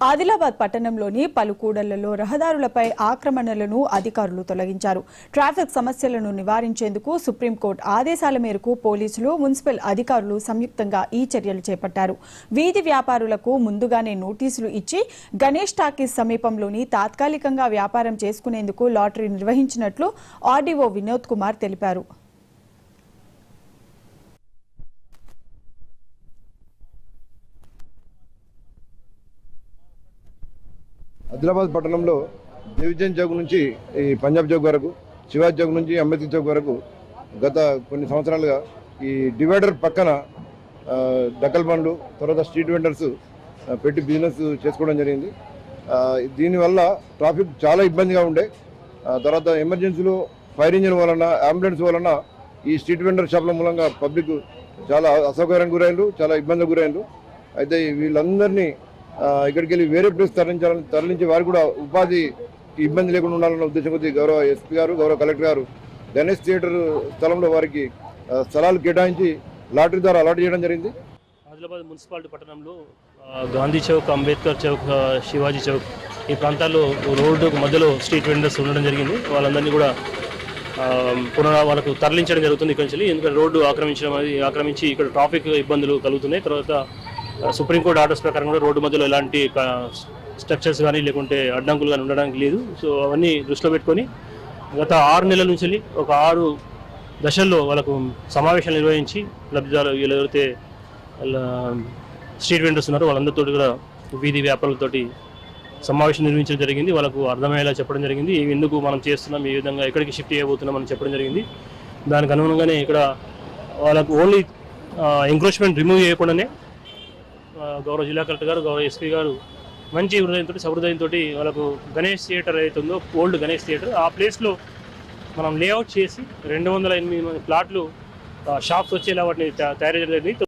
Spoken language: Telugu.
ఆదిలాబాద్ పట్టణంలోని పలు కూడళ్లలో రహదారులపై ఆక్రమణలను అధికారులు తొలగించారు. ట్రాఫిక్ సమస్యలను నివారించేందుకు సుప్రీంకోర్టు ఆదేశాల మేరకు పోలీసులు, మున్సిపల్ అధికారులు సంయుక్తంగా ఈ చర్యలు చేపట్టారు. వీధి వ్యాపారులకు ముందుగానే నోటీసులు ఇచ్చి గణేష్ టాకీస్ సమీపంలోని తాత్కాలికంగా వ్యాపారం చేసుకునేందుకు లాటరీ నిర్వహించినట్లు ఆర్డీఓ వినోద్ కుమార్ తెలిపారు. ఆదిలాబాద్ పట్టణంలో డివిజన్ చౌక్ నుంచి ఈ పంజాబ్ చౌక్ వరకు, శివాజీ చౌక్ నుంచి అంబేద్కర్ చౌక్ వరకు గత కొన్ని సంవత్సరాలుగా ఈ డివైడర్ పక్కన డక్కల్ బండ్లు, తర్వాత స్ట్రీట్ వెండర్స్ పెట్టి బిజినెస్ చేసుకోవడం జరిగింది. దీనివల్ల ట్రాఫిక్ చాలా ఇబ్బందిగా ఉండే. తర్వాత ఎమర్జెన్సీలో ఫైర్ ఇంజిన్ వలన, అంబులెన్స్ వలన ఈ స్ట్రీట్ వెండర్ షాపుల మూలంగా పబ్లిక్ చాలా అసౌకర్యానికి గురైండ్రు, చాలా ఇబ్బందికి గురైండ్రు. అయితే వీళ్ళందరినీ ఇక్కడికి వెళ్ళి వేరే ప్లేస్ తరలించి వారు కూడా ఉపాధి ఇబ్బంది లేకుండా ఉండాలన్న ఉద్దేశం కొద్దీ గౌరవ ఎస్పీ గారు, గౌరవ కలెక్టర్ గారు గణేష్ థియేటర్ స్థలంలో వారికి స్థలాలు కేటాయించి లాటరీ ద్వారా అలాట్ చేయడం జరిగింది. ఆదిలాబాద్ మున్సిపాలిటీ పట్టణంలో గాంధీ చౌక్, అంబేద్కర్ చౌక్, శివాజీ చౌక్ ఈ ప్రాంతాల్లో రోడ్డు మధ్యలో స్ట్రీట్ వెండర్స్ ఉండడం జరిగింది. వాళ్ళందరినీ కూడా వాళ్ళకు తరలించడం జరుగుతుంది ఇక్కడి నుంచి. ఎందుకంటే రోడ్డు ఆక్రమించి ఇక్కడ ట్రాఫిక్ ఇబ్బందులు కలుగుతున్నాయి. తర్వాత సుప్రీంకోర్టు ఆర్డర్స్ ప్రకారం కూడా రోడ్డు మధ్యలో ఎలాంటి స్ట్రక్చర్స్ కానీ లేకుంటే అడ్డంకులు కానీ ఉండడానికి లేదు. సో అవన్నీ దృష్టిలో పెట్టుకొని గత 6 నెలల నుంచి ఒక 6 దశల్లో వాళ్ళకు సమావేశాలు నిర్వహించి లబ్ధిదారులు ఎవరైతే స్ట్రీట్ వెండర్స్ ఉన్నారో వాళ్ళందరితో కూడా వీధి వ్యాపారులతోటి సమావేశం నిర్వహించడం జరిగింది. వాళ్ళకు అర్థమయ్యేలా చెప్పడం జరిగింది. ఎందుకు మనం చేస్తున్నాం, ఈ విధంగా ఎక్కడికి షిఫ్ట్ చేయబోతున్నాం అని చెప్పడం జరిగింది. దానికి అనుగుణంగానే ఇక్కడ వాళ్ళకు ఓన్లీ ఎంక్రోచ్మెంట్ రిమూవ్ చేయకుండానే గౌరవ జిల్లా కలెక్టర్ గారు, గౌరవ ఎస్పీ గారు మంచి హృదయంతో, సహృదయంతో వాళ్ళకు గణేష్ థియేటర్ అవుతుందో ఓల్డ్ గణేష్ థియేటర్ ఆ ప్లేస్లో మనం లేఅవుట్ చేసి 208 ప్లాట్లు షాప్స్ వచ్చేలా వాటిని తయారు చేయడం జరిగింది.